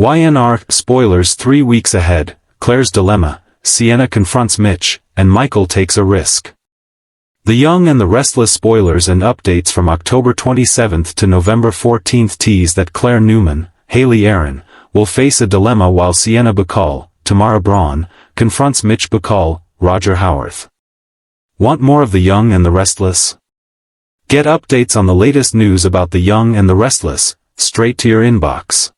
Y&R spoilers 3 weeks ahead, Claire's dilemma, Sienna confronts Mitch, and Michael takes a risk. The Young and the Restless spoilers and updates from October 27th to November 14th tease that Claire Newman, Hayley Erin, will face a dilemma while Sienna Bacall, Tamara Braun, confronts Mitch Bacall, Roger Howarth. Want more of The Young and the Restless? Get updates on the latest news about The Young and the Restless, straight to your inbox.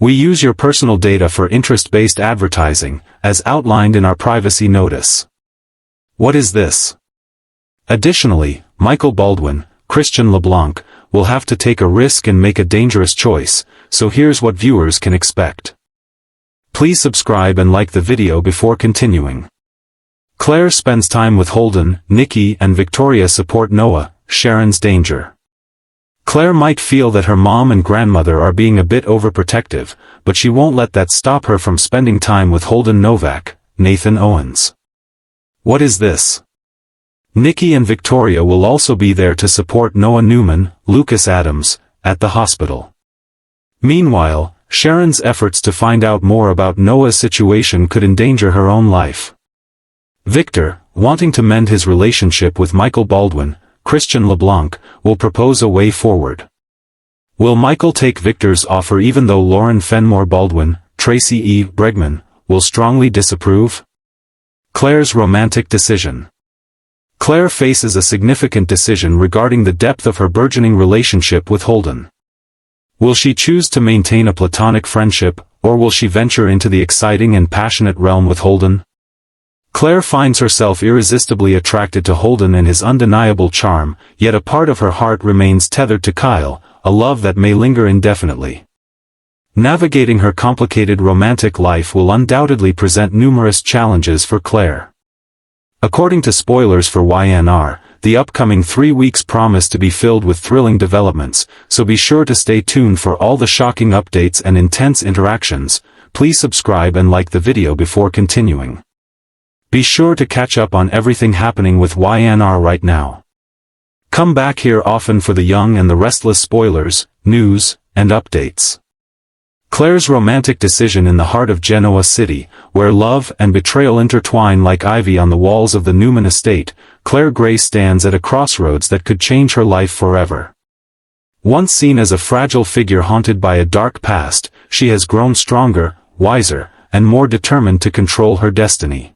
We use your personal data for interest-based advertising, as outlined in our privacy notice. What is this? Additionally, Michael Baldwin, Christian LeBlanc, will have to take a risk and make a dangerous choice, so here's what viewers can expect. Please subscribe and like the video before continuing. Claire spends time with Holden, Nikki and Victoria support Noah, Sharon's danger. Claire might feel that her mom and grandmother are being a bit overprotective, but she won't let that stop her from spending time with Holden Novak, Nathan Owens. What is this? Nikki and Victoria will also be there to support Noah Newman, Lucas Adams, at the hospital. Meanwhile, Sharon's efforts to find out more about Noah's situation could endanger her own life. Victor, wanting to mend his relationship with Michael Baldwin, Christian LeBlanc, will propose a way forward. Will Michael take Victor's offer even though Lauren Fenmore Baldwin, Tracy E. Bregman, will strongly disapprove? Claire's romantic decision. Claire faces a significant decision regarding the depth of her burgeoning relationship with Holden. Will she choose to maintain a platonic friendship, or will she venture into the exciting and passionate realm with Holden? Claire finds herself irresistibly attracted to Holden and his undeniable charm, yet a part of her heart remains tethered to Kyle, a love that may linger indefinitely. Navigating her complicated romantic life will undoubtedly present numerous challenges for Claire. According to spoilers for Y&R, the upcoming 3 weeks promise to be filled with thrilling developments, so be sure to stay tuned for all the shocking updates and intense interactions. Please subscribe and like the video before continuing. Be sure to catch up on everything happening with Y&R right now. Come back here often for The Young and the Restless spoilers, news, and updates. Claire's romantic decision in the heart of Genoa City, where love and betrayal intertwine like ivy on the walls of the Newman estate, Claire Gray stands at a crossroads that could change her life forever. Once seen as a fragile figure haunted by a dark past, she has grown stronger, wiser, and more determined to control her destiny.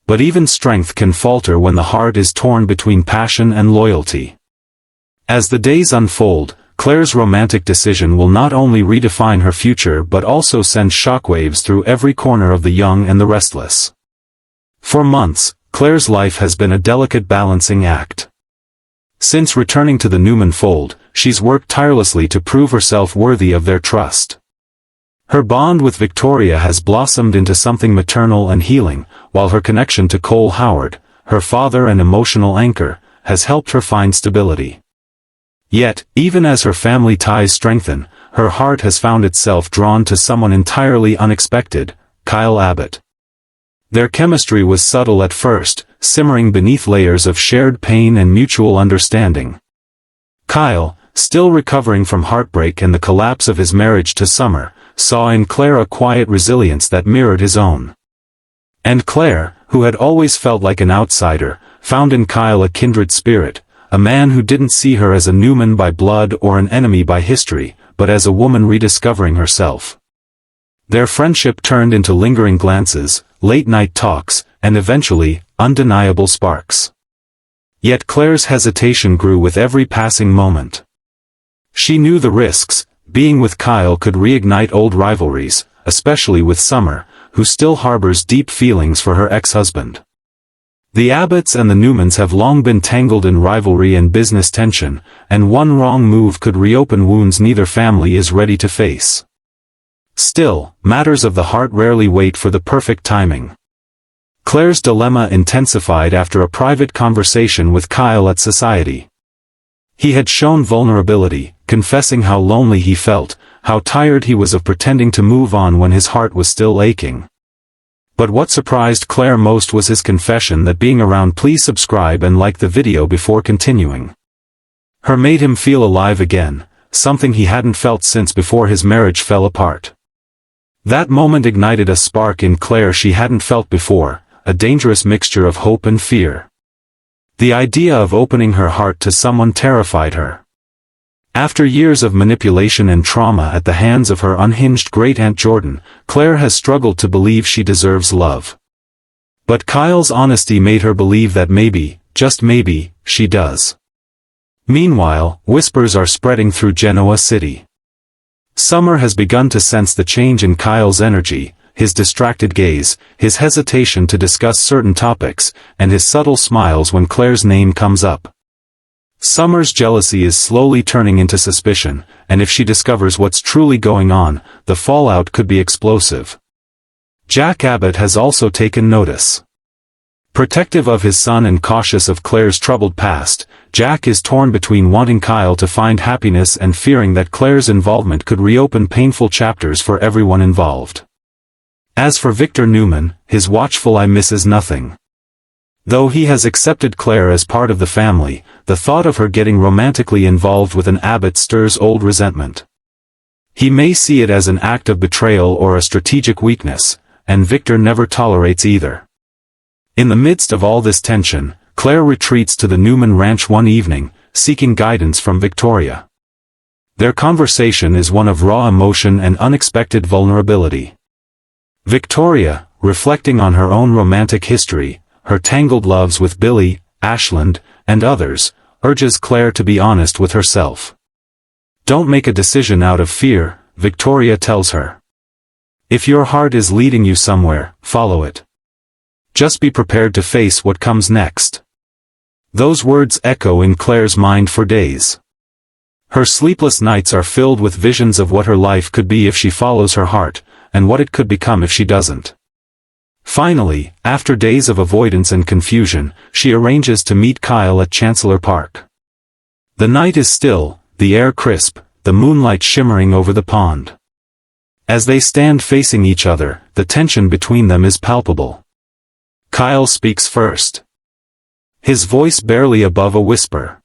But even strength can falter when the heart is torn between passion and loyalty. As the days unfold, Claire's romantic decision will not only redefine her future but also send shockwaves through every corner of The Young and the Restless. For months, Claire's life has been a delicate balancing act. Since returning to the Newman fold, she's worked tirelessly to prove herself worthy of their trust. Her bond with Victoria has blossomed into something maternal and healing, while her connection to Cole Howard, her father and emotional anchor, has helped her find stability. Yet, even as her family ties strengthen, her heart has found itself drawn to someone entirely unexpected, Kyle Abbott. Their chemistry was subtle at first, simmering beneath layers of shared pain and mutual understanding. Kyle, still recovering from heartbreak and the collapse of his marriage to Summer, saw in Claire a quiet resilience that mirrored his own. And Claire, who had always felt like an outsider, found in Kyle a kindred spirit, a man who didn't see her as a Newman by blood or an enemy by history, but as a woman rediscovering herself. Their friendship turned into lingering glances, late-night talks, and eventually, undeniable sparks. Yet Claire's hesitation grew with every passing moment. She knew the risks. Being with Kyle could reignite old rivalries, especially with Summer, who still harbors deep feelings for her ex-husband. The Abbotts and the Newmans have long been tangled in rivalry and business tension, and one wrong move could reopen wounds neither family is ready to face. Still, matters of the heart rarely wait for the perfect timing. Claire's dilemma intensified after a private conversation with Kyle at Society. He had shown vulnerability, confessing how lonely he felt, how tired he was of pretending to move on when his heart was still aching. But what surprised Claire most was his confession that being around. Please subscribe and like the video before continuing. Her made him feel alive again, something he hadn't felt since before his marriage fell apart. That moment ignited a spark in Claire she hadn't felt before, a dangerous mixture of hope and fear. The idea of opening her heart to someone terrified her. After years of manipulation and trauma at the hands of her unhinged great-aunt Jordan, Claire has struggled to believe she deserves love. But Kyle's honesty made her believe that maybe, just maybe, she does. Meanwhile, whispers are spreading through Genoa City. Summer has begun to sense the change in Kyle's energy, his distracted gaze, his hesitation to discuss certain topics, and his subtle smiles when Claire's name comes up. Summer's jealousy is slowly turning into suspicion, and if she discovers what's truly going on, the fallout could be explosive. Jack Abbott has also taken notice. Protective of his son and cautious of Claire's troubled past, Jack is torn between wanting Kyle to find happiness and fearing that Claire's involvement could reopen painful chapters for everyone involved. As for Victor Newman, his watchful eye misses nothing. Though he has accepted Claire as part of the family, the thought of her getting romantically involved with an Abbott stirs old resentment. He may see it as an act of betrayal or a strategic weakness, and Victor never tolerates either. In the midst of all this tension, Claire retreats to the Newman ranch one evening, seeking guidance from Victoria. Their conversation is one of raw emotion and unexpected vulnerability. Victoria, reflecting on her own romantic history, her tangled loves with Billy, Ashland, and others, urges Claire to be honest with herself. Don't make a decision out of fear, Victoria tells her. If your heart is leading you somewhere, follow it. Just be prepared to face what comes next. Those words echo in Claire's mind for days. Her sleepless nights are filled with visions of what her life could be if she follows her heart, and what it could become if she doesn't. Finally, after days of avoidance and confusion, she arranges to meet Kyle at Chancellor Park. The night is still, the air crisp, the moonlight shimmering over the pond. As they stand facing each other, the tension between them is palpable. Kyle speaks first. His voice barely above a whisper.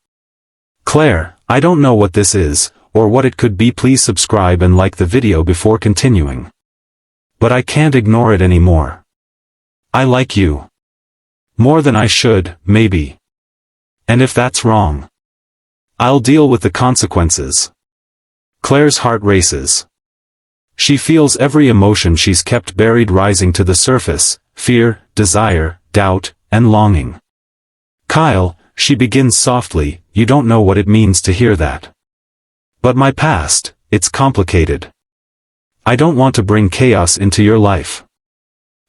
"Claire, I don't know what this is, or what it could be. Please subscribe and like the video before continuing. But I can't ignore it anymore. I like you. More than I should, maybe. And if that's wrong, I'll deal with the consequences." Claire's heart races. She feels every emotion she's kept buried rising to the surface: fear, desire, doubt, and longing. "Kyle," she begins softly, "you don't know what it means to hear that. But my past, it's complicated. I don't want to bring chaos into your life."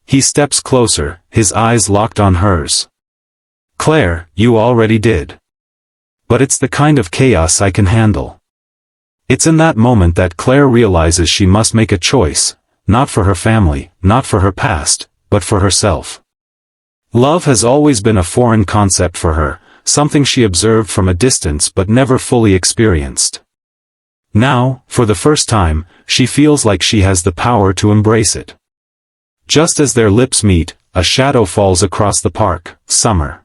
He steps closer, his eyes locked on hers. "Claire, you already did. But it's the kind of chaos I can handle." It's in that moment that Claire realizes she must make a choice, not for her family, not for her past, but for herself. Love has always been a foreign concept for her, something she observed from a distance but never fully experienced. Now, for the first time, she feels like she has the power to embrace it. Just as their lips meet, a shadow falls across the park. Summer.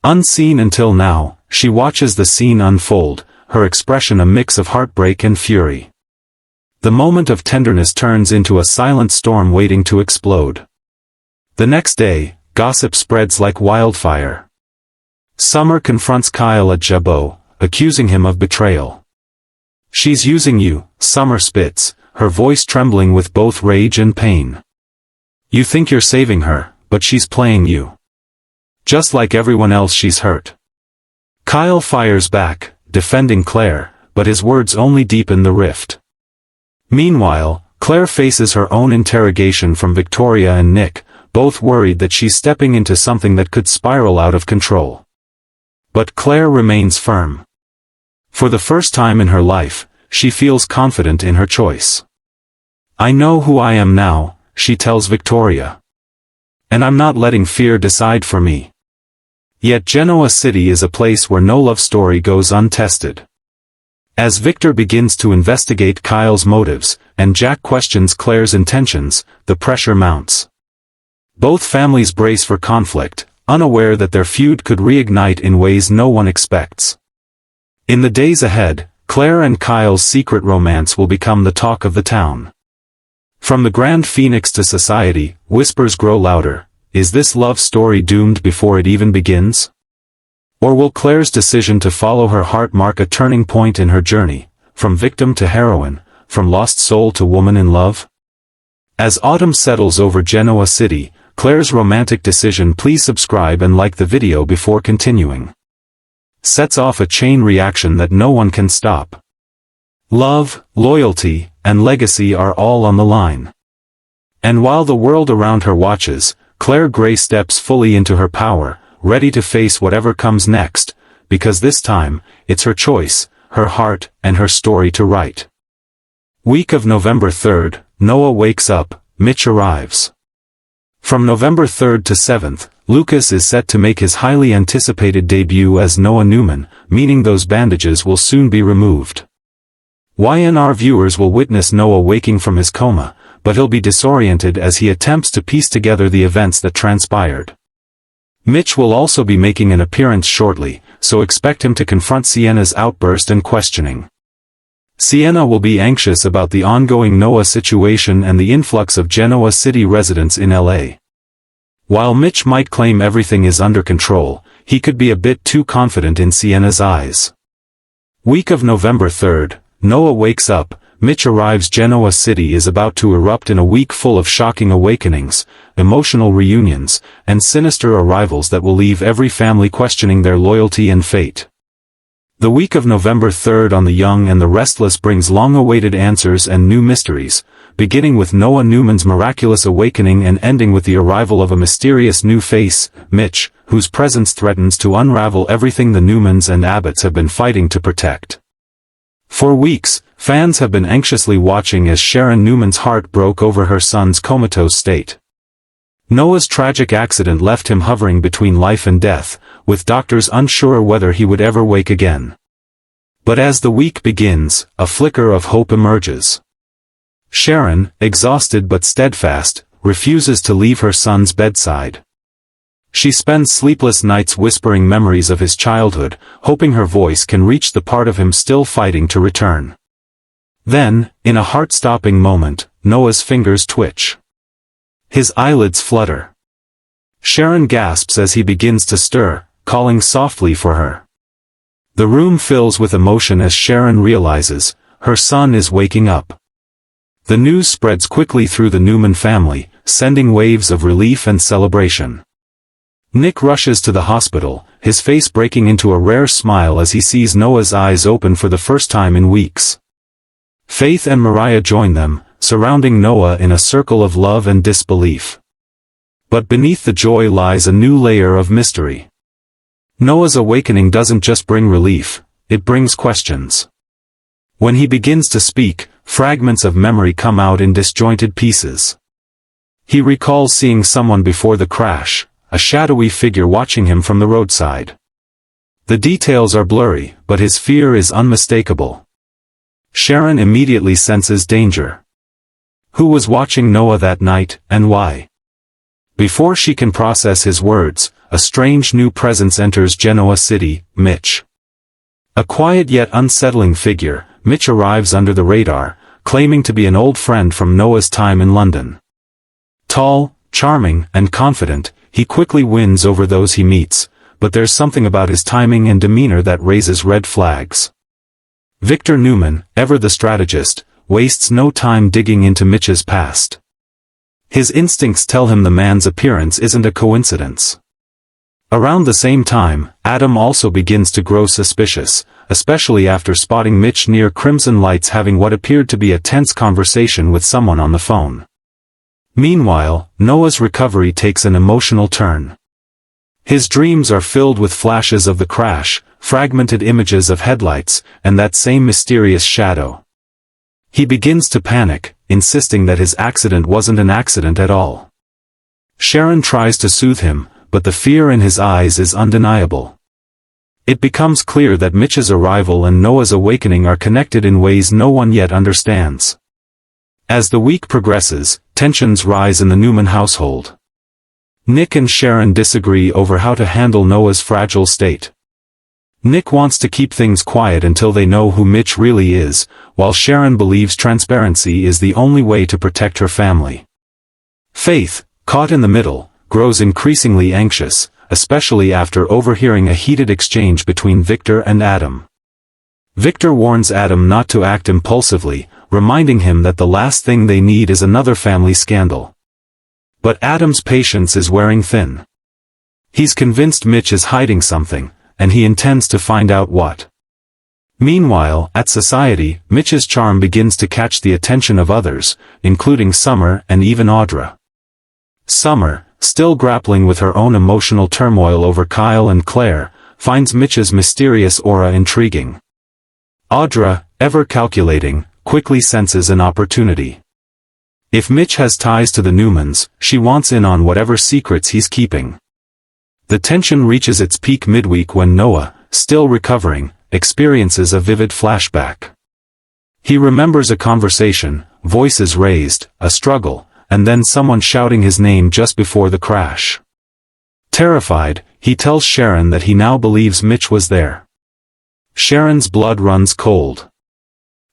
Unseen until now, she watches the scene unfold, her expression a mix of heartbreak and fury. The moment of tenderness turns into a silent storm waiting to explode. The next day, gossip spreads like wildfire. Summer confronts Kyle at Jabot, accusing him of betrayal. "She's using you," Summer spits, her voice trembling with both rage and pain. "You think you're saving her, but she's playing you. Just like everyone else she's hurt." Kyle fires back, defending Claire, but his words only deepen the rift. Meanwhile, Claire faces her own interrogation from Victoria and Nick, both worried that she's stepping into something that could spiral out of control. But Claire remains firm. For the first time in her life, she feels confident in her choice. "I know who I am now," she tells Victoria. "And I'm not letting fear decide for me." Yet Genoa City is a place where no love story goes untested. As Victor begins to investigate Kyle's motives, and Jack questions Claire's intentions, the pressure mounts. Both families brace for conflict, unaware that their feud could reignite in ways no one expects. In the days ahead, Claire and Kyle's secret romance will become the talk of the town. From the Grand Phoenix to society, whispers grow louder. Is this love story doomed before it even begins? Or will Claire's decision to follow her heart mark a turning point in her journey, from victim to heroine, from lost soul to woman in love? As autumn settles over Genoa City, Claire's romantic decision, please subscribe and like the video before continuing, sets off a chain reaction that no one can stop. Love, loyalty, and legacy are all on the line. And while the world around her watches, Claire Gray steps fully into her power, ready to face whatever comes next, because this time, it's her choice, her heart, and her story to write. Week of November 3rd, Noah wakes up, Mitch arrives. From November 3rd to 7th, Lucas is set to make his highly anticipated debut as Noah Newman, meaning those bandages will soon be removed. Y&R viewers will witness Noah waking from his coma, but he'll be disoriented as he attempts to piece together the events that transpired. Mitch will also be making an appearance shortly, so expect him to confront Sienna's outburst and questioning. Sienna will be anxious about the ongoing Noah situation and the influx of Genoa City residents in LA. While Mitch might claim everything is under control, he could be a bit too confident in Sienna's eyes. Week of November 3rd, Noah wakes up, Mitch arrives. Genoa City is about to erupt in a week full of shocking awakenings, emotional reunions, and sinister arrivals that will leave every family questioning their loyalty and fate. The week of November 3rd on The Young and the Restless brings long-awaited answers and new mysteries, beginning with Noah Newman's miraculous awakening and ending with the arrival of a mysterious new face, Mitch, whose presence threatens to unravel everything the Newmans and Abbotts have been fighting to protect. For weeks, fans have been anxiously watching as Sharon Newman's heart broke over her son's comatose state. Noah's tragic accident left him hovering between life and death, with doctors unsure whether he would ever wake again. But as the week begins, a flicker of hope emerges. Sharon, exhausted but steadfast, refuses to leave her son's bedside. She spends sleepless nights whispering memories of his childhood, hoping her voice can reach the part of him still fighting to return. Then, in a heart-stopping moment, Noah's fingers twitch. His eyelids flutter. Sharon gasps as he begins to stir, calling softly for her. The room fills with emotion as Sharon realizes, her son is waking up. The news spreads quickly through the Newman family, sending waves of relief and celebration. Nick rushes to the hospital, his face breaking into a rare smile as he sees Noah's eyes open for the first time in weeks. Faith and Mariah join them, surrounding Noah in a circle of love and disbelief. But beneath the joy lies a new layer of mystery. Noah's awakening doesn't just bring relief, it brings questions. When he begins to speak, fragments of memory come out in disjointed pieces. He recalls seeing someone before the crash, a shadowy figure watching him from the roadside. The details are blurry, but his fear is unmistakable. Sharon immediately senses danger. Who was watching Noah that night, and why? Before she can process his words, a strange new presence enters Genoa City, Mitch. A quiet yet unsettling figure, Mitch arrives under the radar, claiming to be an old friend from Noah's time in London. Tall, charming, and confident, he quickly wins over those he meets, but there's something about his timing and demeanor that raises red flags. Victor Newman, ever the strategist, wastes no time digging into Mitch's past. His instincts tell him the man's appearance isn't a coincidence. Around the same time, Adam also begins to grow suspicious, especially after spotting Mitch near Crimson Lights having what appeared to be a tense conversation with someone on the phone. Meanwhile, Noah's recovery takes an emotional turn. His dreams are filled with flashes of the crash, fragmented images of headlights, and that same mysterious shadow. He begins to panic, insisting that his accident wasn't an accident at all. Sharon tries to soothe him, but the fear in his eyes is undeniable. It becomes clear that Mitch's arrival and Noah's awakening are connected in ways no one yet understands. As the week progresses, tensions rise in the Newman household. Nick and Sharon disagree over how to handle Noah's fragile state. Nick wants to keep things quiet until they know who Mitch really is, while Sharon believes transparency is the only way to protect her family. Faith, caught in the middle, grows increasingly anxious, especially after overhearing a heated exchange between Victor and Adam. Victor warns Adam not to act impulsively, reminding him that the last thing they need is another family scandal. But Adam's patience is wearing thin. He's convinced Mitch is hiding something, and he intends to find out what. Meanwhile, at society, Mitch's charm begins to catch the attention of others, including Summer and even Audra. Summer, still grappling with her own emotional turmoil over Kyle and Claire, finds Mitch's mysterious aura intriguing. Audra, ever calculating, quickly senses an opportunity. If Mitch has ties to the Newmans, she wants in on whatever secrets he's keeping. The tension reaches its peak midweek when Noah, still recovering, experiences a vivid flashback. He remembers a conversation, voices raised, a struggle, and then someone shouting his name just before the crash. Terrified, he tells Sharon that he now believes Mitch was there. Sharon's blood runs cold.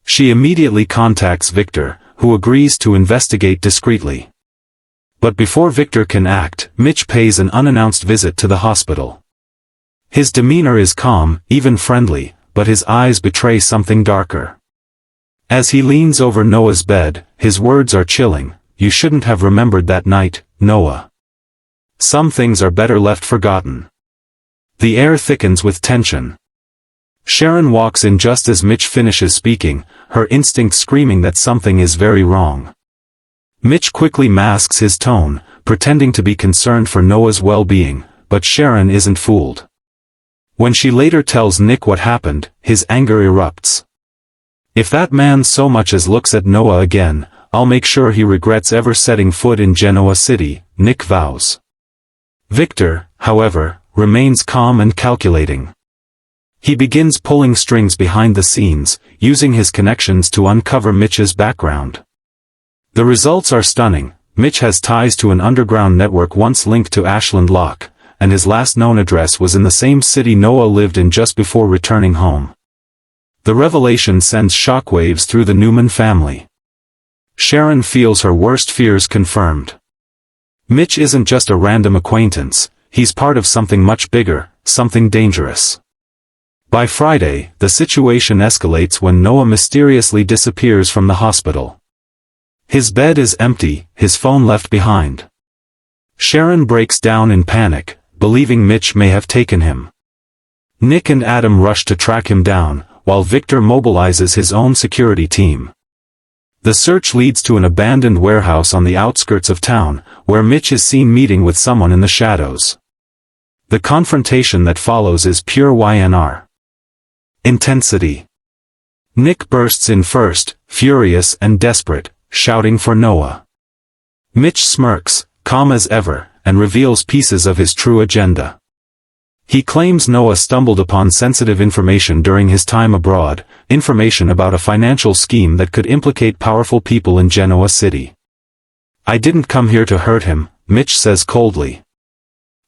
She immediately contacts Victor, who agrees to investigate discreetly. But before Victor can act, Mitch pays an unannounced visit to the hospital. His demeanor is calm, even friendly, but his eyes betray something darker. As he leans over Noah's bed, his words are chilling. "You shouldn't have remembered that night, Noah. Some things are better left forgotten." The air thickens with tension. Sharon walks in just as Mitch finishes speaking, her instinct screaming that something is very wrong. Mitch quickly masks his tone, pretending to be concerned for Noah's well-being, but Sharon isn't fooled. When she later tells Nick what happened, his anger erupts. "If that man so much as looks at Noah again, I'll make sure he regrets ever setting foot in Genoa City," Nick vows. Victor, however, remains calm and calculating. He begins pulling strings behind the scenes, using his connections to uncover Mitch's background. The results are stunning. Mitch has ties to an underground network once linked to Ashland Lock, and his last known address was in the same city Noah lived in just before returning home. The revelation sends shockwaves through the Newman family. Sharon feels her worst fears confirmed. Mitch isn't just a random acquaintance, he's part of something much bigger, something dangerous. By Friday, the situation escalates when Noah mysteriously disappears from the hospital. His bed is empty, his phone left behind. Sharon breaks down in panic, believing Mitch may have taken him. Nick and Adam rush to track him down, while Victor mobilizes his own security team. The search leads to an abandoned warehouse on the outskirts of town, where Mitch is seen meeting with someone in the shadows. The confrontation that follows is pure Y&R intensity. Nick bursts in first, furious and desperate, shouting for Noah. Mitch smirks, calm as ever, and reveals pieces of his true agenda. He claims Noah stumbled upon sensitive information during his time abroad, information about a financial scheme that could implicate powerful people in Genoa City. "I didn't come here to hurt him," Mitch says coldly.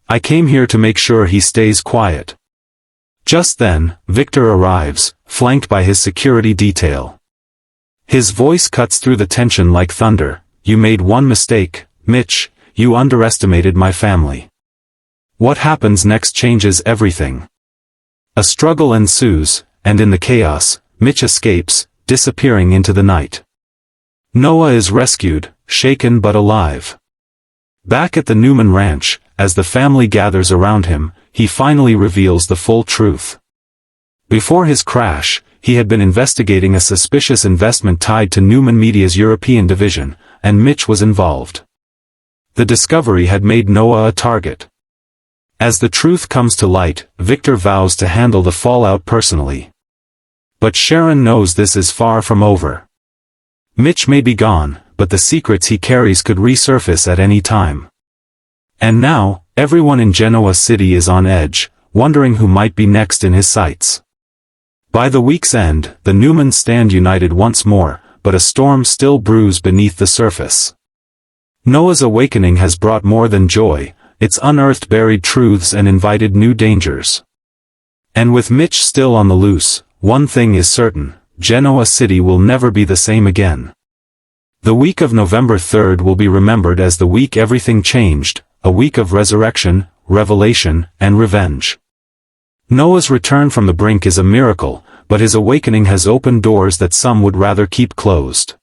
"I came here to make sure he stays quiet." Just then, Victor arrives, flanked by his security detail. His voice cuts through the tension like thunder. "You made one mistake, Mitch, you underestimated my family." What happens next changes everything. A struggle ensues, and in the chaos, Mitch escapes, disappearing into the night. Noah is rescued, shaken but alive. Back at the Newman Ranch, as the family gathers around him, he finally reveals the full truth. Before his crash, he had been investigating a suspicious investment tied to Newman Media's European division, and Mitch was involved. The discovery had made Noah a target. As the truth comes to light, Victor vows to handle the fallout personally. But Sharon knows this is far from over. Mitch may be gone, but the secrets he carries could resurface at any time. And now, everyone in Genoa City is on edge, wondering who might be next in his sights. By the week's end, the Newmans stand united once more, but a storm still brews beneath the surface. Noah's awakening has brought more than joy, it's unearthed buried truths and invited new dangers. And with Mitch still on the loose, one thing is certain, Genoa City will never be the same again. The week of November 3rd will be remembered as the week everything changed, a week of resurrection, revelation, and revenge. Noah's return from the brink is a miracle, but his awakening has opened doors that some would rather keep closed.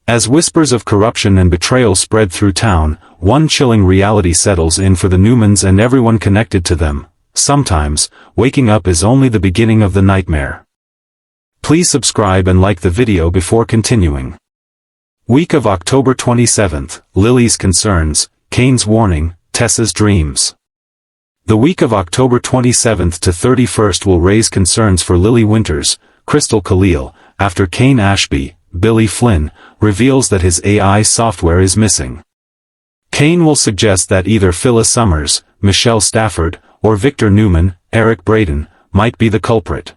As whispers of corruption and betrayal spread through town, one chilling reality settles in for the Newmans and everyone connected to them. Sometimes, waking up is only the beginning of the nightmare. Please subscribe and like the video before continuing. Week of October 27th, Lily's concerns, Kane's warning, Tessa's dreams. The week of October 27th to 31st will raise concerns for Lily Winters, Crystal Khalil, after Kane Ashby, Billy Flynn, reveals that his AI software is missing. Kane will suggest that either Phyllis Summers, Michelle Stafford, or Victor Newman, Eric Braden, might be the culprit.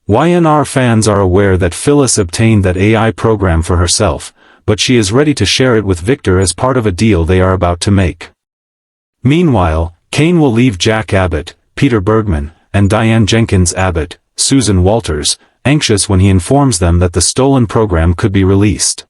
Y&R fans are aware that Phyllis obtained that AI program for herself, but she is ready to share it with Victor as part of a deal they are about to make. Meanwhile, Kane will leave Jack Abbott, Peter Bergman, and Diane Jenkins Abbott, Susan Walters, anxious when he informs them that the stolen program could be released.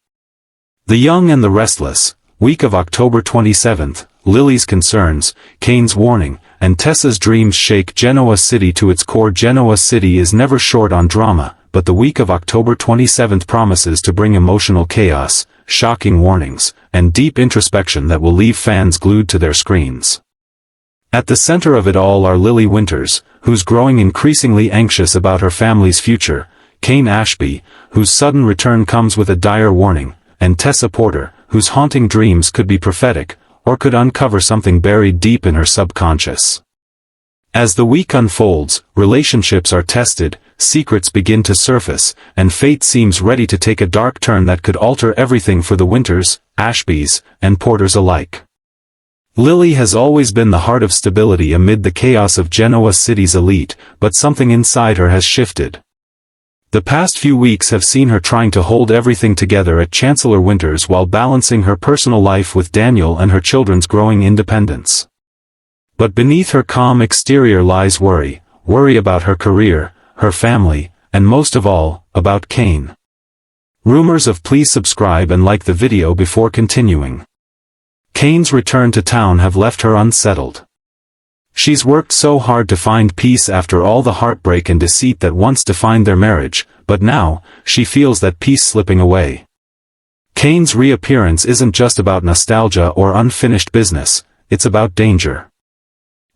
The Young and the Restless, week of October 27th, Lily's concerns, Kane's warning, and Tessa's dreams shake Genoa City to its core. Genoa City is never short on drama, but the week of October 27th promises to bring emotional chaos, shocking warnings, and deep introspection that will leave fans glued to their screens. At the center of it all are Lily Winters, who's growing increasingly anxious about her family's future, Kane Ashby, whose sudden return comes with a dire warning, and Tessa Porter, whose haunting dreams could be prophetic, or could uncover something buried deep in her subconscious. As the week unfolds, relationships are tested, secrets begin to surface, and fate seems ready to take a dark turn that could alter everything for the Winters, Ashbys, and Porters alike. Lily has always been the heart of stability amid the chaos of Genoa City's elite, but something inside her has shifted. The past few weeks have seen her trying to hold everything together at Chancellor Winters while balancing her personal life with Daniel and her children's growing independence. But beneath her calm exterior lies worry about her career, her family, and most of all, about Kane. Rumors of please subscribe and like the video before continuing. Kane's return to town have left her unsettled. She's worked so hard to find peace after all the heartbreak and deceit that once defined their marriage, but now, she feels that peace slipping away. Kane's reappearance isn't just about nostalgia or unfinished business, it's about danger.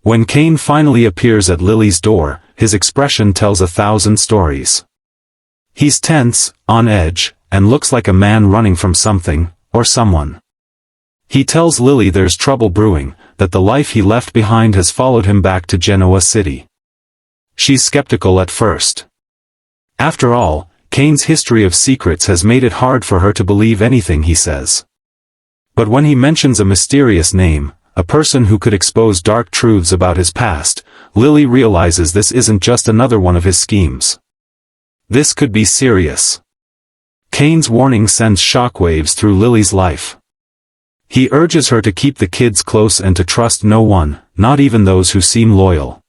When Kane finally appears at Lily's door, his expression tells 1,000 stories. He's tense, on edge, and looks like a man running from something, or someone. He tells Lily there's trouble brewing, that the life he left behind has followed him back to Genoa City. She's skeptical at first. After all, Kane's history of secrets has made it hard for her to believe anything he says. But when he mentions a mysterious name, a person who could expose dark truths about his past, Lily realizes this isn't just another one of his schemes. This could be serious. Kane's warning sends shockwaves through Lily's life. He urges her to keep the kids close and to trust no one, not even those who seem loyal.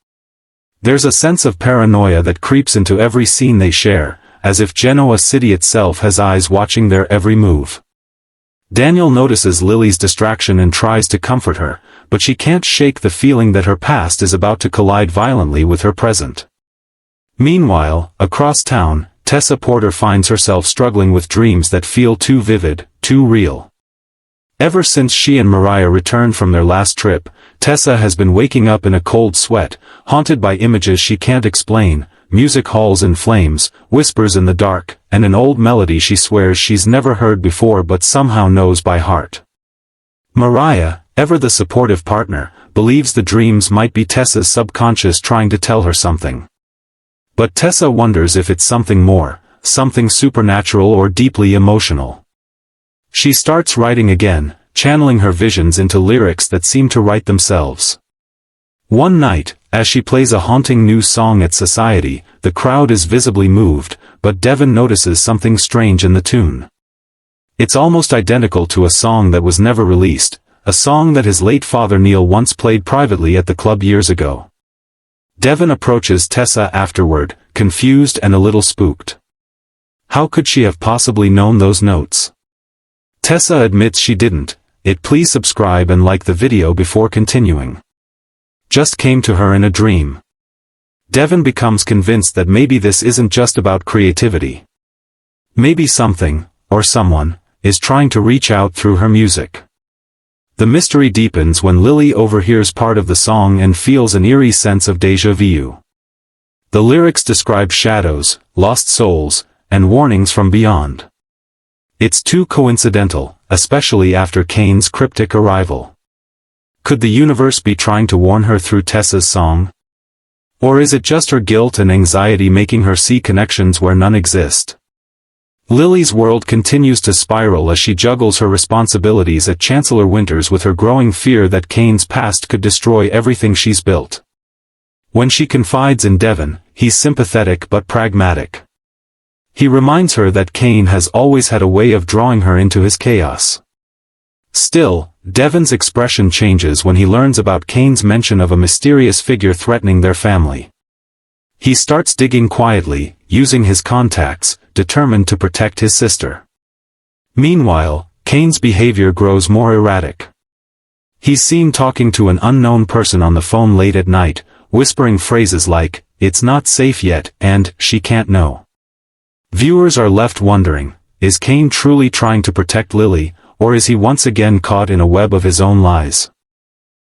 There's a sense of paranoia that creeps into every scene they share, as if Genoa City itself has eyes watching their every move. Daniel notices Lily's distraction and tries to comfort her, but she can't shake the feeling that her past is about to collide violently with her present. Meanwhile, across town, Tessa Porter finds herself struggling with dreams that feel too vivid, too real. Ever since she and Mariah returned from their last trip, Tessa has been waking up in a cold sweat, haunted by images she can't explain, music halls in flames, whispers in the dark, and an old melody she swears she's never heard before but somehow knows by heart. Mariah, ever the supportive partner, believes the dreams might be Tessa's subconscious trying to tell her something. But Tessa wonders if it's something more, something supernatural or deeply emotional. She starts writing again, channeling her visions into lyrics that seem to write themselves. One night, as she plays a haunting new song at Society, the crowd is visibly moved, but Devon notices something strange in the tune. It's almost identical to a song that was never released, a song that his late father Neil once played privately at the club years ago. Devon approaches Tessa afterward, confused and a little spooked. How could she have possibly known those notes? Tessa admits she didn't. Please subscribe and like the video before continuing. Just came to her in a dream. Devon becomes convinced that maybe this isn't just about creativity. Maybe something, or someone, is trying to reach out through her music. The mystery deepens when Lily overhears part of the song and feels an eerie sense of déjà vu. The lyrics describe shadows, lost souls, and warnings from beyond. It's too coincidental, especially after Kane's cryptic arrival. Could the universe be trying to warn her through Tessa's song? Or is it just her guilt and anxiety making her see connections where none exist? Lily's world continues to spiral as she juggles her responsibilities at Chancellor Winters with her growing fear that Kane's past could destroy everything she's built. When she confides in Devon, he's sympathetic but pragmatic. He reminds her that Kane has always had a way of drawing her into his chaos. Still, Devon's expression changes when he learns about Kane's mention of a mysterious figure threatening their family. He starts digging quietly, using his contacts, determined to protect his sister. Meanwhile, Kane's behavior grows more erratic. He's seen talking to an unknown person on the phone late at night, whispering phrases like, "It's not safe yet," and "She can't know." Viewers are left wondering, is Kane truly trying to protect Lily, or is he once again caught in a web of his own lies?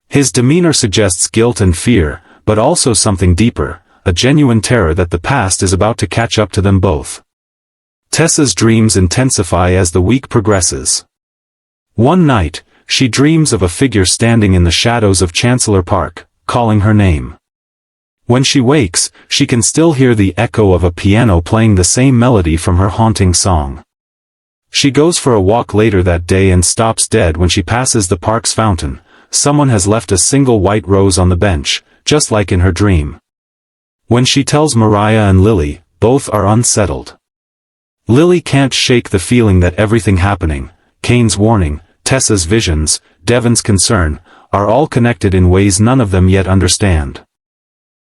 His demeanor suggests guilt and fear, but also something deeper, a genuine terror that the past is about to catch up to them both. Tessa's dreams intensify as the week progresses. One night, she dreams of a figure standing in the shadows of Chancellor Park, calling her name. When she wakes, she can still hear the echo of a piano playing the same melody from her haunting song. She goes for a walk later that day and stops dead when she passes the park's fountain. Someone has left a single white rose on the bench, just like in her dream. When she tells Mariah and Lily, both are unsettled. Lily can't shake the feeling that everything happening, Kane's warning, Tessa's visions, Devon's concern, are all connected in ways none of them yet understand.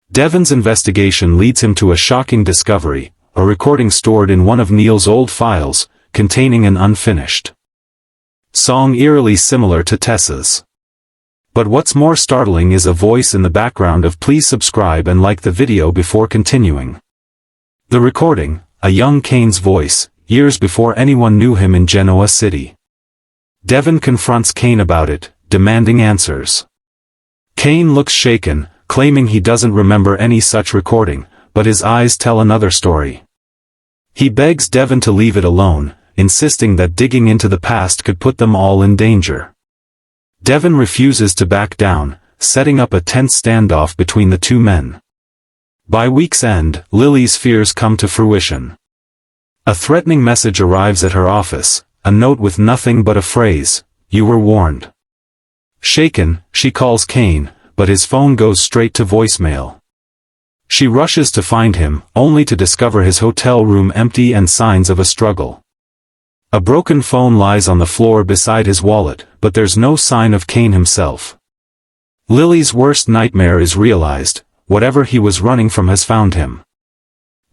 Devon's investigation leads him to a shocking discovery, a recording stored in one of Neil's old files, containing an unfinished song eerily similar to Tessa's. But what's more startling is a voice in the background of "Please subscribe and like the video before continuing." The recording, a young Kane's voice, years before anyone knew him in Genoa City. Devon confronts Kane about it, demanding answers. Kane looks shaken, claiming he doesn't remember any such recording, but his eyes tell another story. He begs Devon to leave it alone, insisting that digging into the past could put them all in danger. Devon refuses to back down, setting up a tense standoff between the two men. By week's end, Lily's fears come to fruition. A threatening message arrives at her office, a note with nothing but a phrase, "You were warned." Shaken, she calls Kane, but his phone goes straight to voicemail. She rushes to find him, only to discover his hotel room empty and signs of a struggle. A broken phone lies on the floor beside his wallet, but there's no sign of Kane himself. Lily's worst nightmare is realized, whatever he was running from has found him.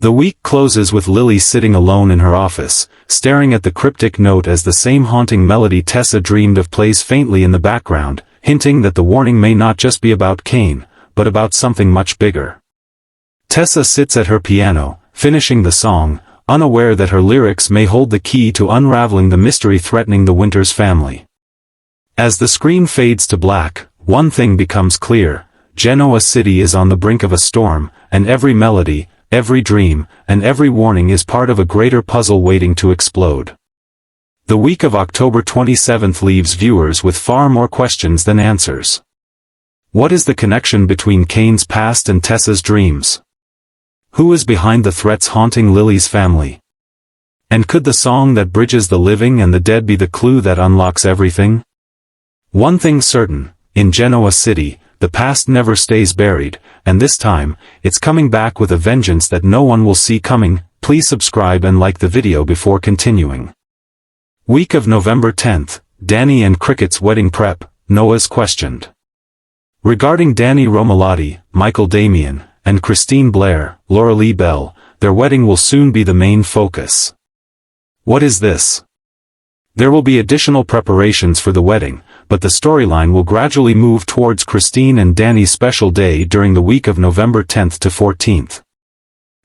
The week closes with Lily sitting alone in her office, staring at the cryptic note as the same haunting melody Tessa dreamed of plays faintly in the background, hinting that the warning may not just be about Kane, but about something much bigger. Tessa sits at her piano, finishing the song, unaware that her lyrics may hold the key to unraveling the mystery threatening the Winters family. As the screen fades to black, one thing becomes clear: Genoa City is on the brink of a storm, and every melody, every dream, and every warning is part of a greater puzzle waiting to explode. The week of October 27th leaves viewers with far more questions than answers. What is the connection between Kane's past and Tessa's dreams? Who is behind the threats haunting Lily's family? And could the song that bridges the living and the dead be the clue that unlocks everything? One thing's certain, in Genoa City, the past never stays buried, and this time, it's coming back with a vengeance that no one will see coming. Please subscribe and like the video before continuing. Week of November 10th, Danny and Cricket's wedding prep, Noah's questioned. Regarding Danny Romalotti, Michael Damian, and Christine Blair, Laura Lee Bell, their wedding will soon be the main focus. What is this? There will be additional preparations for the wedding, but the storyline will gradually move towards Christine and Danny's special day during the week of November 10th to 14th.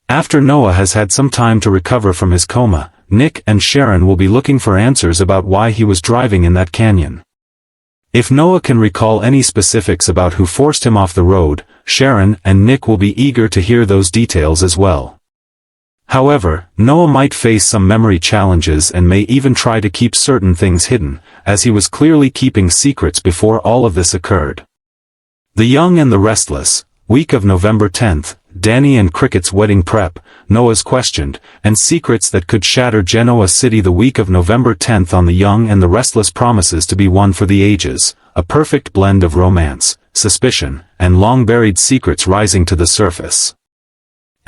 After Noah has had some time to recover from his coma, Nick and Sharon will be looking for answers about why he was driving in that canyon. If Noah can recall any specifics about who forced him off the road, Sharon and Nick will be eager to hear those details as well. However, Noah might face some memory challenges and may even try to keep certain things hidden, as he was clearly keeping secrets before all of this occurred. The Young and the Restless, week of November 10th, Danny and Cricket's wedding prep, Noah's questioned, and secrets that could shatter Genoa City. The week of November 10th on The Young and the Restless promises to be one for the ages, a perfect blend of romance, suspicion, and long-buried secrets rising to the surface.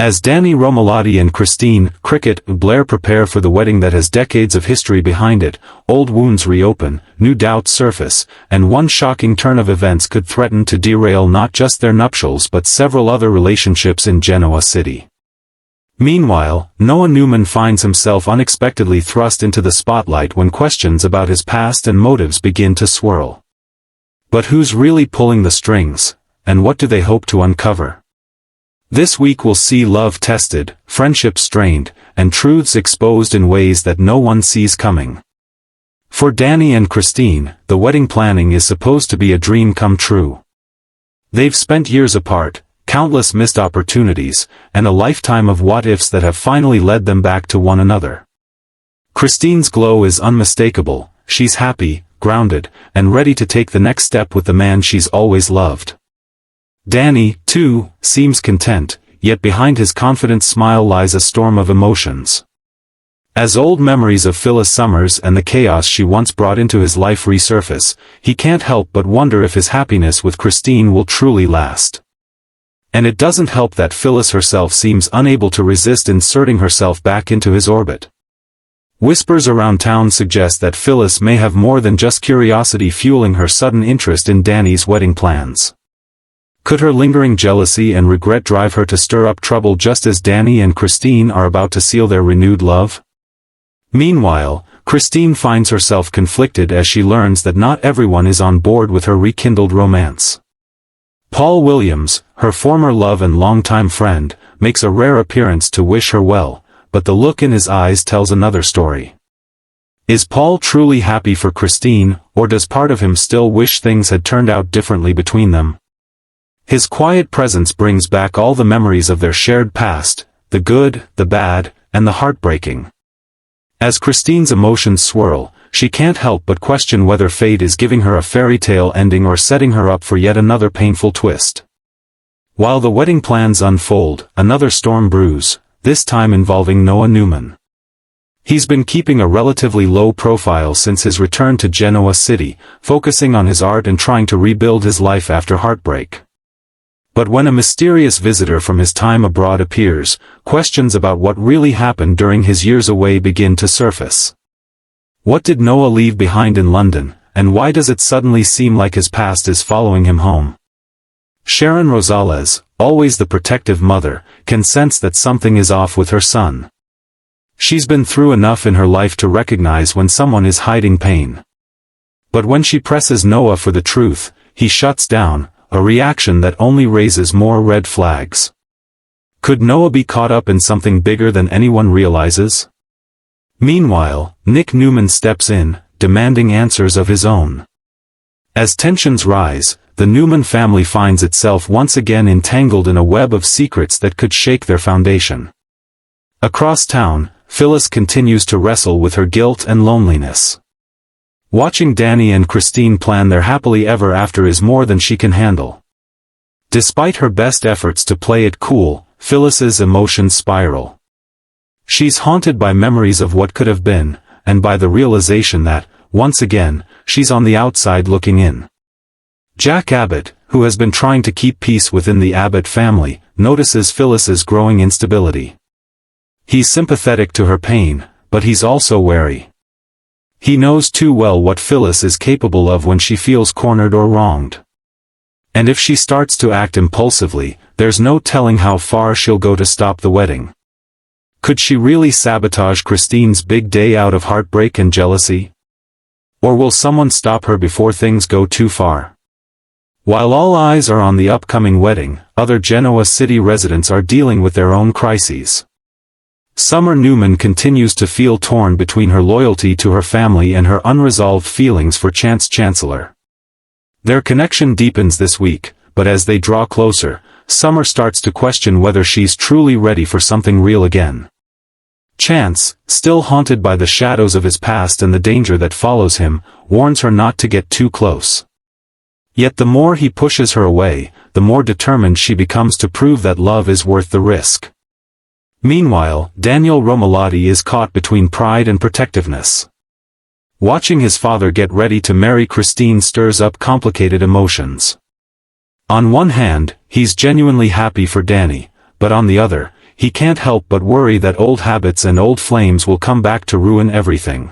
As Danny Romalotti and Christine Cricket Blair prepare for the wedding that has decades of history behind it, old wounds reopen, new doubts surface, and one shocking turn of events could threaten to derail not just their nuptials but several other relationships in Genoa City. Meanwhile, Noah Newman finds himself unexpectedly thrust into the spotlight when questions about his past and motives begin to swirl. But who's really pulling the strings, and what do they hope to uncover? This week will see love tested, friendships strained, and truths exposed in ways that no one sees coming. For Danny and Christine, the wedding planning is supposed to be a dream come true. They've spent years apart, countless missed opportunities, and a lifetime of what-ifs that have finally led them back to one another. Christine's glow is unmistakable. She's happy, grounded, and ready to take the next step with the man she's always loved. Danny, too, seems content, yet behind his confident smile lies a storm of emotions. As old memories of Phyllis Summers and the chaos she once brought into his life resurface, he can't help but wonder if his happiness with Christine will truly last. And it doesn't help that Phyllis herself seems unable to resist inserting herself back into his orbit. Whispers around town suggest that Phyllis may have more than just curiosity fueling her sudden interest in Danny's wedding plans. Could her lingering jealousy and regret drive her to stir up trouble just as Danny and Christine are about to seal their renewed love? Meanwhile, Christine finds herself conflicted as she learns that not everyone is on board with her rekindled romance. Paul Williams, her former love and longtime friend, makes a rare appearance to wish her well, but the look in his eyes tells another story. Is Paul truly happy for Christine, or does part of him still wish things had turned out differently between them? His quiet presence brings back all the memories of their shared past, the good, the bad, and the heartbreaking. As Christine's emotions swirl, she can't help but question whether fate is giving her a fairy tale ending or setting her up for yet another painful twist. While the wedding plans unfold, another storm brews, this time involving Noah Newman. He's been keeping a relatively low profile since his return to Genoa City, focusing on his art and trying to rebuild his life after heartbreak. But when a mysterious visitor from his time abroad appears, questions about what really happened during his years away begin to surface. What did Noah leave behind in London, and why does it suddenly seem like his past is following him home? Sharon Rosales, always the protective mother, can sense that something is off with her son. She's been through enough in her life to recognize when someone is hiding pain. But when she presses Noah for the truth, he shuts down, a reaction that only raises more red flags. Could Noah be caught up in something bigger than anyone realizes? Meanwhile, Nick Newman steps in, demanding answers of his own. As tensions rise, the Newman family finds itself once again entangled in a web of secrets that could shake their foundation. Across town, Phyllis continues to wrestle with her guilt and loneliness. Watching Danny and Christine plan their happily ever after is more than she can handle. Despite her best efforts to play it cool, Phyllis's emotions spiral. She's haunted by memories of what could have been, and by the realization that, once again, she's on the outside looking in. Jack Abbott, who has been trying to keep peace within the Abbott family, notices Phyllis's growing instability. He's sympathetic to her pain, but he's also wary. He knows too well what Phyllis is capable of when she feels cornered or wronged. And if she starts to act impulsively, there's no telling how far she'll go to stop the wedding. Could she really sabotage Christine's big day out of heartbreak and jealousy? Or will someone stop her before things go too far? While all eyes are on the upcoming wedding, other Genoa City residents are dealing with their own crises. Summer Newman continues to feel torn between her loyalty to her family and her unresolved feelings for Chance Chancellor. Their connection deepens this week, but as they draw closer, Summer starts to question whether she's truly ready for something real again. Chance, still haunted by the shadows of his past and the danger that follows him, warns her not to get too close. Yet the more he pushes her away, the more determined she becomes to prove that love is worth the risk. Meanwhile, Daniel Romolotti is caught between pride and protectiveness. Watching his father get ready to marry Christine stirs up complicated emotions. On one hand, he's genuinely happy for Danny, but on the other, he can't help but worry that old habits and old flames will come back to ruin everything.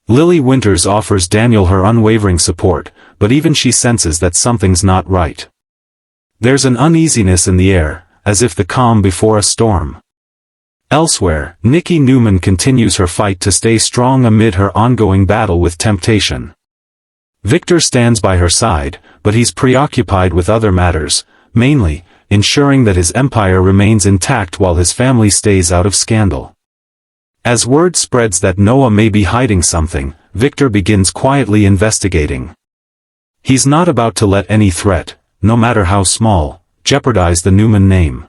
Lily Winters offers Daniel her unwavering support, but even she senses that something's not right. There's an uneasiness in the air, as if the calm before a storm. Elsewhere, Nikki Newman continues her fight to stay strong amid her ongoing battle with temptation. Victor stands by her side, but he's preoccupied with other matters, mainly, ensuring that his empire remains intact while his family stays out of scandal. As word spreads that Noah may be hiding something, Victor begins quietly investigating. He's not about to let any threat, no matter how small, jeopardize the Newman name.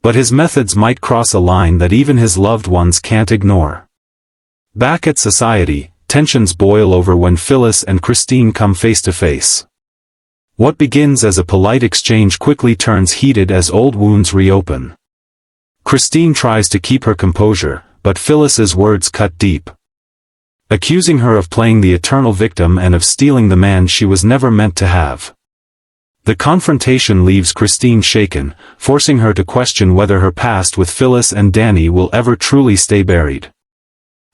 But his methods might cross a line that even his loved ones can't ignore. Back at society, tensions boil over when Phyllis and Christine come face to face. What begins as a polite exchange quickly turns heated as old wounds reopen. Christine tries to keep her composure, but Phyllis's words cut deep. Accusing her of playing the eternal victim and of stealing the man she was never meant to have. The confrontation leaves Christine shaken, forcing her to question whether her past with Phyllis and Danny will ever truly stay buried.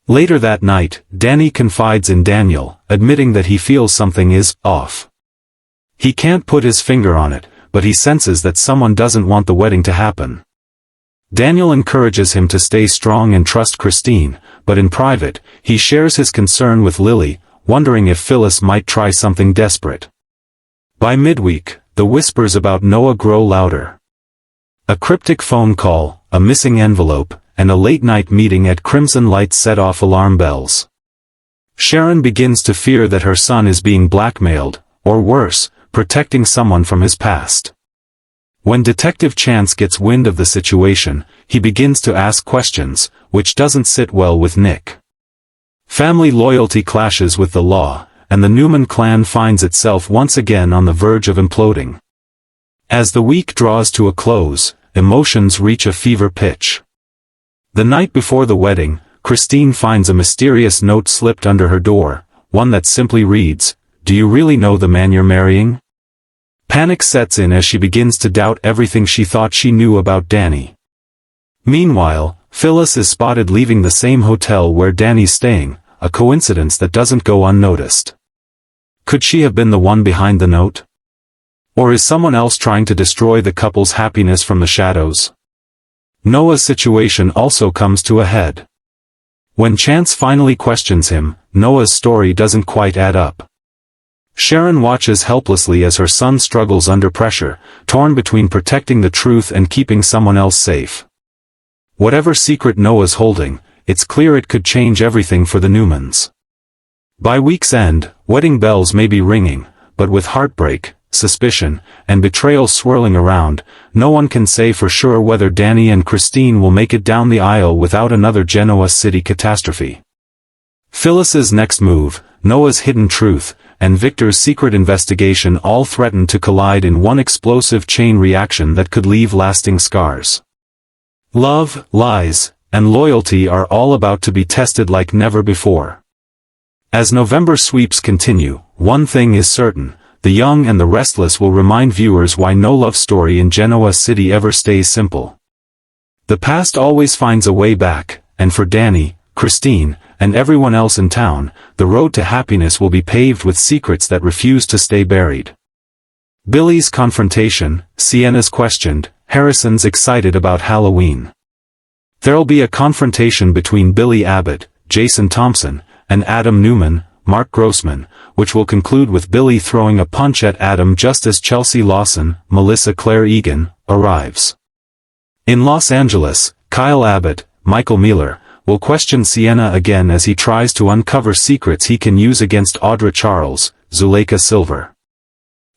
Later that night, Danny confides in Daniel, admitting that he feels something is off. He can't put his finger on it, but he senses that someone doesn't want the wedding to happen. Daniel encourages him to stay strong and trust Christine, but in private, he shares his concern with Lily, wondering if Phyllis might try something desperate. By midweek, the whispers about Noah grow louder. A cryptic phone call, a missing envelope, and a late-night meeting at Crimson Lights set off alarm bells. Sharon begins to fear that her son is being blackmailed, or worse, protecting someone from his past. When Detective Chance gets wind of the situation, he begins to ask questions, which doesn't sit well with Nick. Family loyalty clashes with the law, and the Newman clan finds itself once again on the verge of imploding. As the week draws to a close, emotions reach a fever pitch. The night before the wedding, Christine finds a mysterious note slipped under her door, one that simply reads, "Do you really know the man you're marrying?" Panic sets in as she begins to doubt everything she thought she knew about Danny. Meanwhile, Phyllis is spotted leaving the same hotel where Danny's staying, a coincidence that doesn't go unnoticed. Could she have been the one behind the note? Or is someone else trying to destroy the couple's happiness from the shadows? Noah's situation also comes to a head. When Chance finally questions him, Noah's story doesn't quite add up. Sharon watches helplessly as her son struggles under pressure, torn between protecting the truth and keeping someone else safe. Whatever secret Noah's holding, it's clear it could change everything for the Newmans. By week's end, wedding bells may be ringing, but with heartbreak, suspicion, and betrayal swirling around, no one can say for sure whether Danny and Christine will make it down the aisle without another Genoa City catastrophe. Phyllis's next move, Noah's hidden truth, and Victor's secret investigation all threaten to collide in one explosive chain reaction that could leave lasting scars. Love, lies, and loyalty are all about to be tested like never before. As November sweeps continue, one thing is certain, the young and the restless will remind viewers why no love story in Genoa City ever stays simple. The past always finds a way back, and for Danny, Christine, and everyone else in town, the road to happiness will be paved with secrets that refuse to stay buried. Billy's confrontation, Sienna's questioned, Harrison's excited about Halloween. There'll be a confrontation between Billy Abbott, Jason Thompson, and Adam Newman, Mark Grossman, which will conclude with Billy throwing a punch at Adam just as Chelsea Lawson, Melissa Claire Egan, arrives. In Los Angeles, Kyle Abbott, Michael Mealer, will question Sienna again as he tries to uncover secrets he can use against Audra Charles, Zuleika Silver.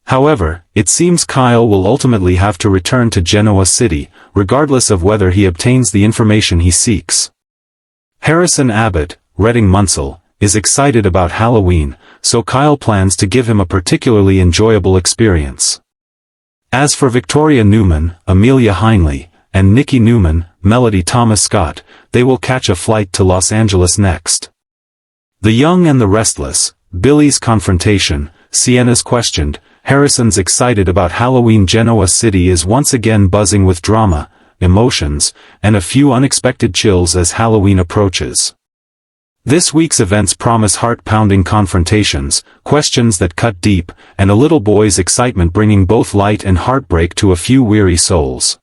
However, it seems Kyle will ultimately have to return to Genoa City, regardless of whether he obtains the information he seeks. Harrison Abbott, Redding Munsell, is excited about Halloween, so Kyle plans to give him a particularly enjoyable experience. As for Victoria Newman, Amelia Heinley, and Nikki Newman, Melody Thomas Scott, they will catch a flight to Los Angeles next. The Young and the Restless, Billy's confrontation, Sienna's questioned, Harrison's excited about Halloween. Genoa City is once again buzzing with drama, emotions, and a few unexpected chills as Halloween approaches. This week's events promise heart-pounding confrontations, questions that cut deep, and a little boy's excitement bringing both light and heartbreak to a few weary souls.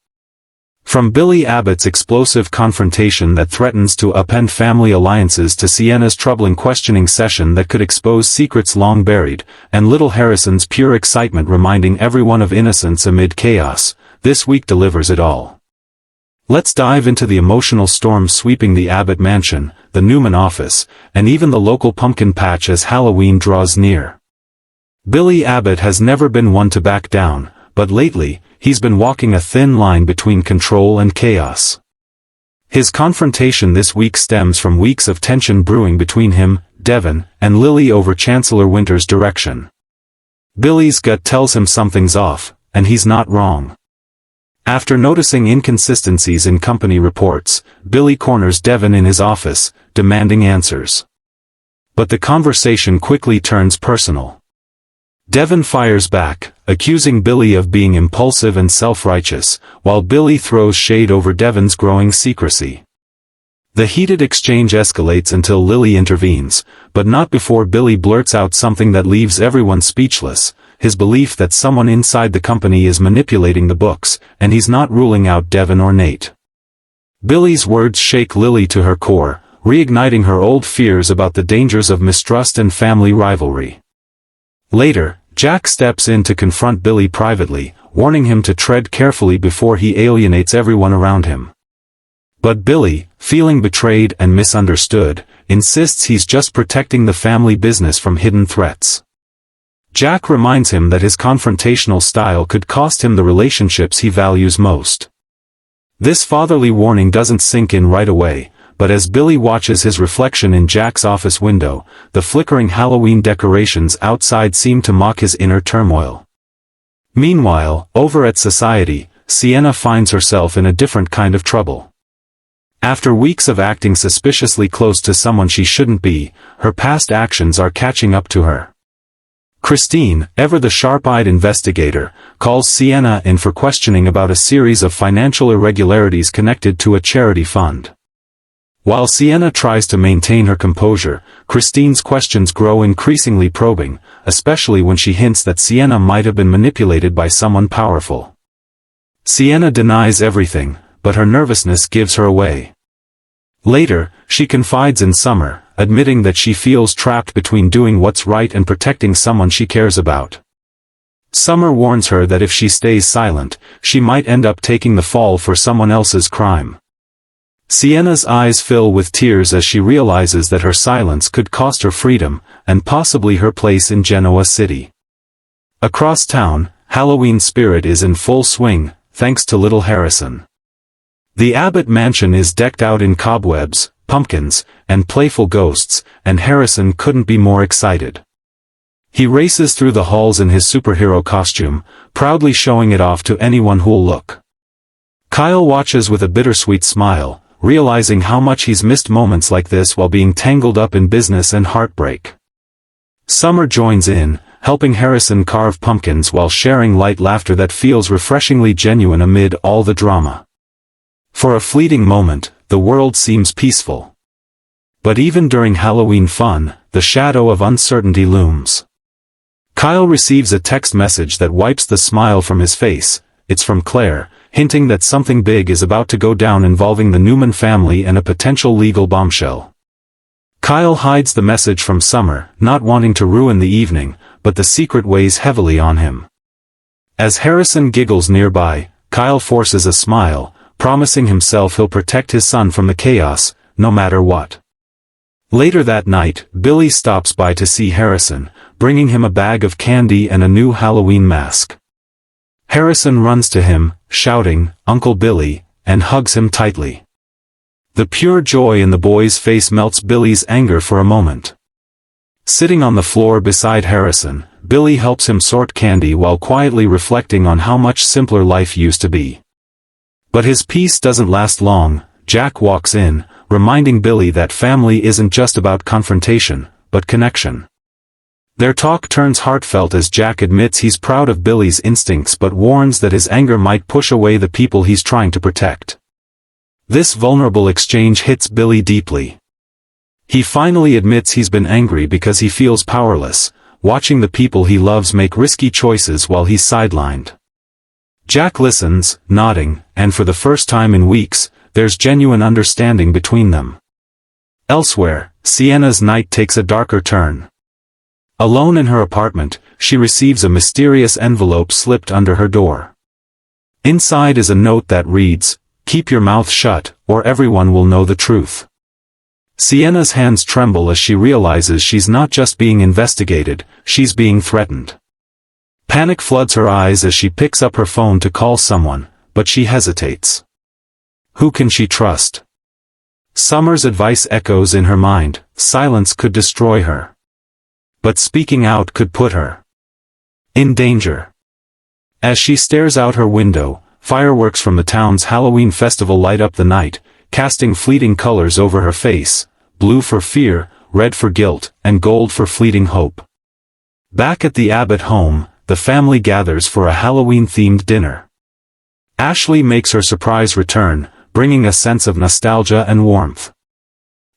From Billy Abbott's explosive confrontation that threatens to upend family alliances to Sienna's troubling questioning session that could expose secrets long buried, and little Harrison's pure excitement reminding everyone of innocence amid chaos, this week delivers it all. Let's dive into the emotional storm sweeping the Abbott mansion, the Newman office, and even the local pumpkin patch as Halloween draws near. Billy Abbott has never been one to back down, but lately, he's been walking a thin line between control and chaos. His confrontation this week stems from weeks of tension brewing between him, Devin, and Lily over Chancellor Winter's direction. Billy's gut tells him something's off, and he's not wrong. After noticing inconsistencies in company reports, Billy corners Devin in his office, demanding answers. But the conversation quickly turns personal. Devin fires back, accusing Billy of being impulsive and self-righteous, while Billy throws shade over Devin's growing secrecy. The heated exchange escalates until Lily intervenes, but not before Billy blurts out something that leaves everyone speechless, his belief that someone inside the company is manipulating the books, and he's not ruling out Devin or Nate. Billy's words shake Lily to her core, reigniting her old fears about the dangers of mistrust and family rivalry. Later, Jack steps in to confront Billy privately, warning him to tread carefully before he alienates everyone around him. But Billy, feeling betrayed and misunderstood, insists he's just protecting the family business from hidden threats. Jack reminds him that his confrontational style could cost him the relationships he values most. This fatherly warning doesn't sink in right away, but as Billy watches his reflection in Jack's office window, the flickering Halloween decorations outside seem to mock his inner turmoil. Meanwhile, over at Society, Sienna finds herself in a different kind of trouble. After weeks of acting suspiciously close to someone she shouldn't be, her past actions are catching up to her. Christine, ever the sharp-eyed investigator, calls Sienna in for questioning about a series of financial irregularities connected to a charity fund. While Sienna tries to maintain her composure, Christine's questions grow increasingly probing, especially when she hints that Sienna might have been manipulated by someone powerful. Sienna denies everything, but her nervousness gives her away. Later, she confides in Summer, admitting that she feels trapped between doing what's right and protecting someone she cares about. Summer warns her that if she stays silent, she might end up taking the fall for someone else's crime. Sienna's eyes fill with tears as she realizes that her silence could cost her freedom, and possibly her place in Genoa City. Across town, Halloween spirit is in full swing, thanks to little Harrison. The Abbott mansion is decked out in cobwebs, pumpkins, and playful ghosts, and Harrison couldn't be more excited. He races through the halls in his superhero costume, proudly showing it off to anyone who'll look. Kyle watches with a bittersweet smile, realizing how much he's missed moments like this while being tangled up in business and heartbreak. Summer joins in, helping Harrison carve pumpkins while sharing light laughter that feels refreshingly genuine amid all the drama. For a fleeting moment, the world seems peaceful. But even during Halloween fun, the shadow of uncertainty looms. Kyle receives a text message that wipes the smile from his face. It's from Claire, hinting that something big is about to go down involving the Newman family and a potential legal bombshell. Kyle hides the message from Summer, not wanting to ruin the evening, but the secret weighs heavily on him. As Harrison giggles nearby, Kyle forces a smile, promising himself he'll protect his son from the chaos, no matter what. Later that night, Billy stops by to see Harrison, bringing him a bag of candy and a new Halloween mask. Harrison runs to him, shouting, "Uncle Billy," and hugs him tightly. The pure joy in the boy's face melts Billy's anger for a moment. Sitting on the floor beside Harrison, Billy helps him sort candy while quietly reflecting on how much simpler life used to be. But his peace doesn't last long. Jack walks in, reminding Billy that family isn't just about confrontation, but connection. Their talk turns heartfelt as Jack admits he's proud of Billy's instincts but warns that his anger might push away the people he's trying to protect. This vulnerable exchange hits Billy deeply. He finally admits he's been angry because he feels powerless, watching the people he loves make risky choices while he's sidelined. Jack listens, nodding, and for the first time in weeks, there's genuine understanding between them. Elsewhere, Sienna's night takes a darker turn. Alone in her apartment, she receives a mysterious envelope slipped under her door. Inside is a note that reads, "Keep your mouth shut, or everyone will know the truth." Sienna's hands tremble as she realizes she's not just being investigated, she's being threatened. Panic floods her eyes as she picks up her phone to call someone, but she hesitates. Who can she trust? Summer's advice echoes in her mind, silence could destroy her. But speaking out could put her in danger. As she stares out her window, fireworks from the town's Halloween festival light up the night, casting fleeting colors over her face, blue for fear, red for guilt, and gold for fleeting hope. Back at the Abbott home, the family gathers for a Halloween-themed dinner. Ashley makes her surprise return, bringing a sense of nostalgia and warmth.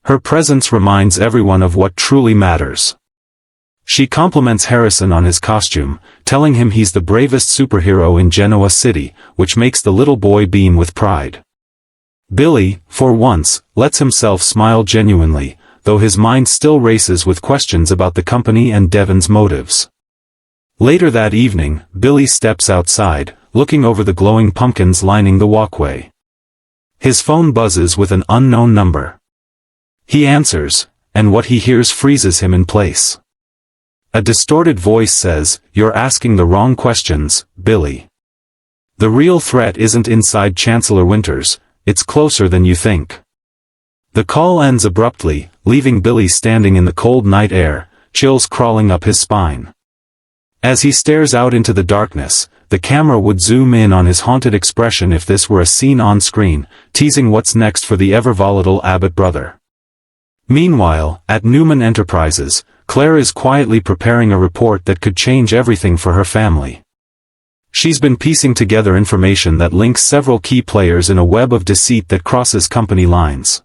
Her presence reminds everyone of what truly matters. She compliments Harrison on his costume, telling him he's the bravest superhero in Genoa City, which makes the little boy beam with pride. Billy, for once, lets himself smile genuinely, though his mind still races with questions about the company and Devon's motives. Later that evening, Billy steps outside, looking over the glowing pumpkins lining the walkway. His phone buzzes with an unknown number. He answers, and what he hears freezes him in place. A distorted voice says, "You're asking the wrong questions, Billy. The real threat isn't inside Chancellor Winters, it's closer than you think." The call ends abruptly, leaving Billy standing in the cold night air, chills crawling up his spine. As he stares out into the darkness, the camera would zoom in on his haunted expression if this were a scene on screen, teasing what's next for the ever-volatile Abbott brother. Meanwhile, at Newman Enterprises, Claire is quietly preparing a report that could change everything for her family. She's been piecing together information that links several key players in a web of deceit that crosses company lines.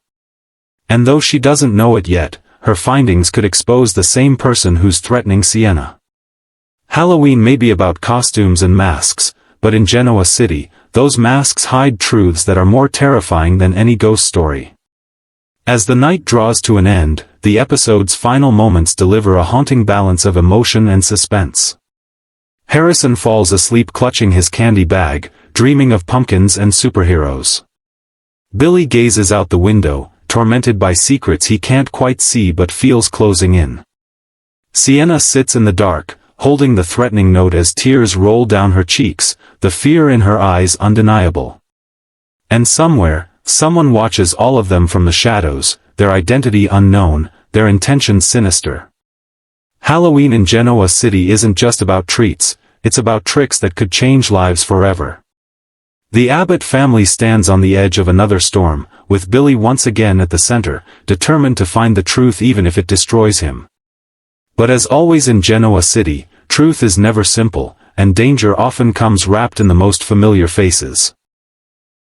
And though she doesn't know it yet, her findings could expose the same person who's threatening Sienna. Halloween may be about costumes and masks, but in Genoa City, those masks hide truths that are more terrifying than any ghost story. As the night draws to an end, the episode's final moments deliver a haunting balance of emotion and suspense. Harrison falls asleep clutching his candy bag, dreaming of pumpkins and superheroes. Billy gazes out the window, tormented by secrets he can't quite see but feels closing in. Sienna sits in the dark, holding the threatening note as tears roll down her cheeks, the fear in her eyes undeniable. And somewhere, someone watches all of them from the shadows, their identity unknown, their intentions sinister. Halloween in Genoa City isn't just about treats, it's about tricks that could change lives forever. The Abbott family stands on the edge of another storm, with Billy once again at the center, determined to find the truth even if it destroys him. But as always in Genoa City, truth is never simple, and danger often comes wrapped in the most familiar faces.